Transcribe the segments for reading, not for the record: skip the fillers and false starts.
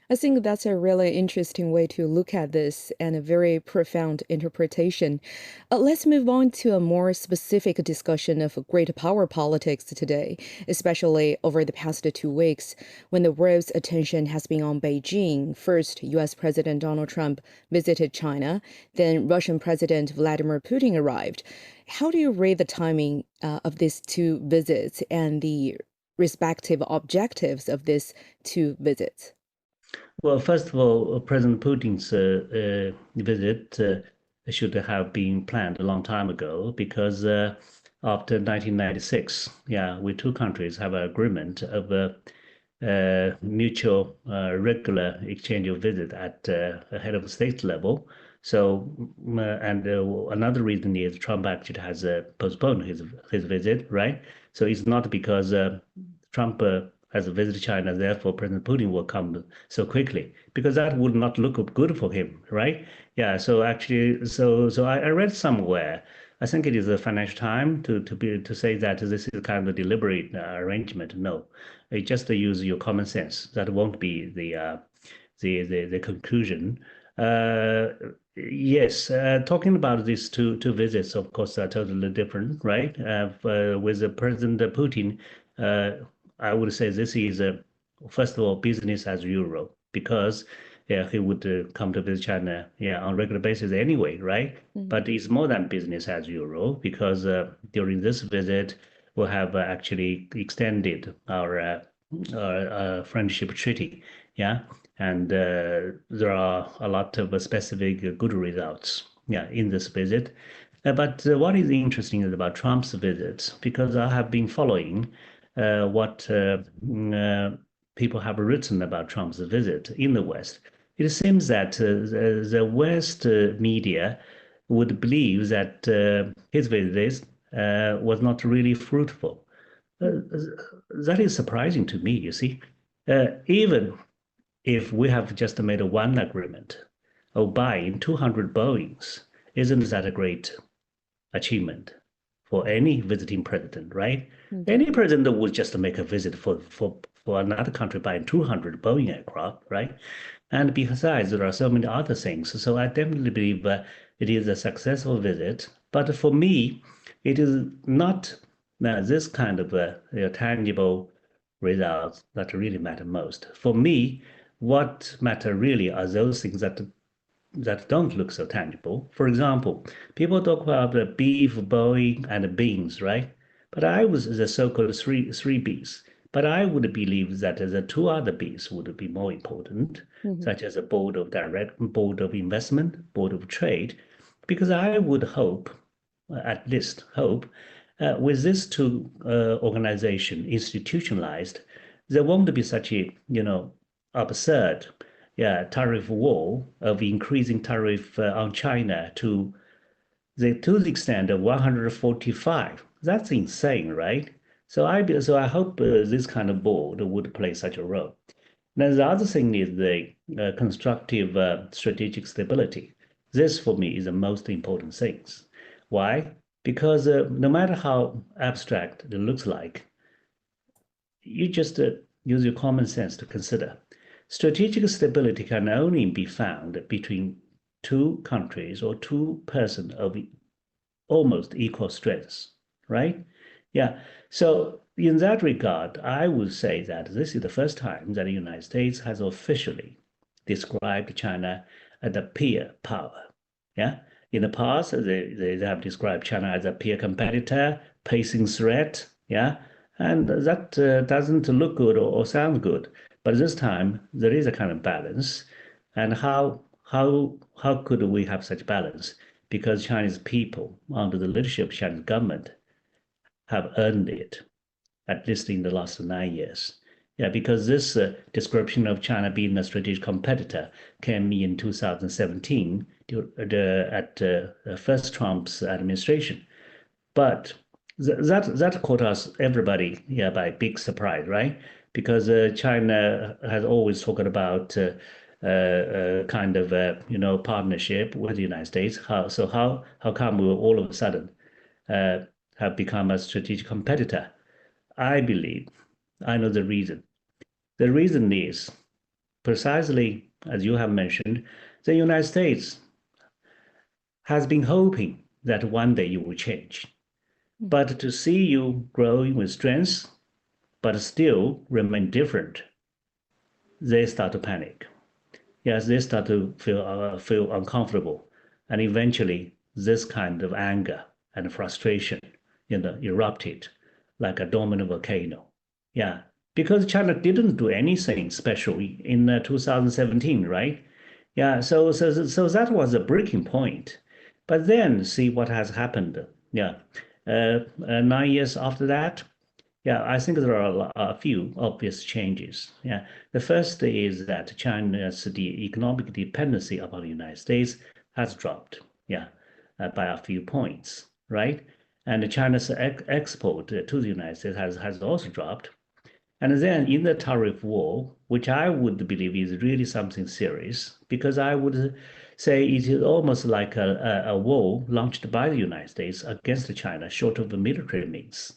I think that's a really interesting way to look at this and a very profound interpretation. Let's move on to a more specific discussion of great power politics today, especially over the past 2 weeks when the world's attention has been on Beijing. First, US President Donald Trump visited China, then Russian President Vladimir Putin arrived. How do you rate the timing of these two visits and the respective objectives of these two visits? Well, first of all, President Putin's visit should have been planned a long time ago because after 1996, yeah, we two countries have an agreement of mutual regular exchange of visit at a head of state level. So, and another reason is Trump actually has postponed his visit, right? So it's not because Trump has visited China, therefore President Putin will come so quickly, because that would not look good for him, right? Yeah. So actually, I read somewhere. I think it is a financial time to say that this is kind of a deliberate arrangement. No, you just use your common sense. That won't be the conclusion. Uh, yes, talking about these two visits, of course, are totally different, right? With President Putin, uh, I would say this is first of all business as usual because yeah, he would come to visit China yeah on regular basis anyway, right? Mhm. But it's more than business as usual because during this visit we have actually extended our friendship treaty, yeah, and there are a lot of specific good results, yeah, in this visit. But what is interesting is about Trump's visits because I have been following what people have written about Trump's visit in the West. It seems that the West media would believe that his visit was not really fruitful. Uh, that is surprising to me, you see. Even if we have just made a one agreement of buying 200 Boeings, isn't that a great achievement for any visiting president, right? Indeed. Any president would just make a visit for another country buying 200 Boeing aircraft, right? And besides, there are so many other things. So I definitely believe it is a successful visit. But for me, it is not this kind of tangible results that really matter most. For me, what matter really are those things that don't look so tangible. For example, people talk about the beef, Boeing, and beans, right? But I was the so-called three Bs. But I would believe that the two other Bs would be more important, Mhm. such as a board of investment, board of trade, because I would hope, at least hope, with this two organization institutionalized, there won't be such a absurd yeah, tariff war of increasing tariff on China to the extent of 145. That's insane, right? So I hope this kind of board would play such a role. Now the other thing is the constructive strategic stability. This for me is the most important things. Why? Because no matter how abstract it looks like, you just use your common sense to consider. Strategic stability can only be found between two countries or two persons of almost equal strengths, right? Yeah. So in that regard, I would say that this is the first time that the United States has officially described China as a peer power. Yeah. In the past, they have described China as a peer competitor, pacing threat. Yeah. And that doesn't look good or sound good. But this time, there is a kind of balance. And how could we have such balance? Because Chinese people, under the leadership of Chinese government, have earned it, at least in the last 9 years. Yeah, because this description of China being a strategic competitor came in 2017 at first Trump's administration. But that caught us everybody yeah by big surprise, right? Because China has always talked about kind of partnership with the United States. How come we all of a sudden uh, have become a strategic competitor? I believe I know the reason. The reason is precisely as you have mentioned, the United States has been hoping that one day you will change. But to see you growing with strength, but still remain different, they start to panic. Yes, they start to feel uncomfortable, and eventually this kind of anger and frustration, erupted like a domino volcano. Yeah, because China didn't do anything special in 2017, right? Yeah, so that was a breaking point. But then see what has happened. Yeah, 9 years after that. Yeah, I think there are a few obvious changes. Yeah, the first is that China's the economic dependency upon the United States has dropped. Yeah, by a few points, right? And China's export to the United States has also dropped. And then in the tariff war, which I would believe is really something serious, because I would say it is almost like a war launched by the United States against China, short of the military means.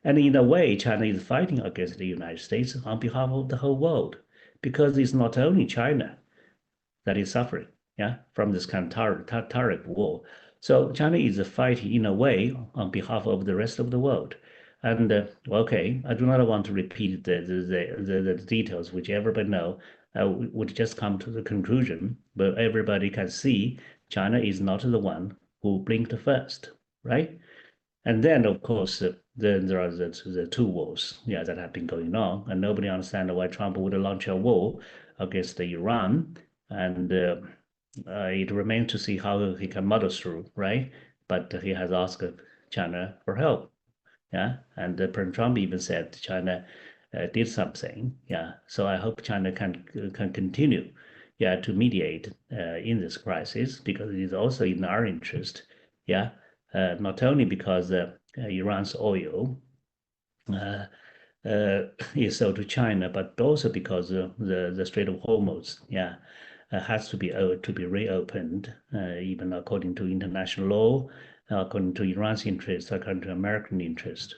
And in a way, China is fighting against the United States on behalf of the whole world, because it's not only China that is suffering, yeah, from this kind of tariff war. So China is fighting in a way on behalf of the rest of the world. And okay, I do not want to repeat the details, which everybody know. Would just come to the conclusion, but everybody can see China is not the one who blinked first, right? And then, of course, then there are the two wars, yeah, that have been going on, and nobody understands why Trump would launch a war against Iran, and it remains to see how he can muddle through, right? But he has asked China for help, yeah, and President Trump even said China did something, yeah. So I hope China can continue, yeah, to mediate in this crisis because it is also in our interest, yeah, not only because Iran's oil uh, is sold to China, but also because the Strait of Hormuz, yeah, has to be reopened, even according to international law, according to Iran's interest, according to American interest.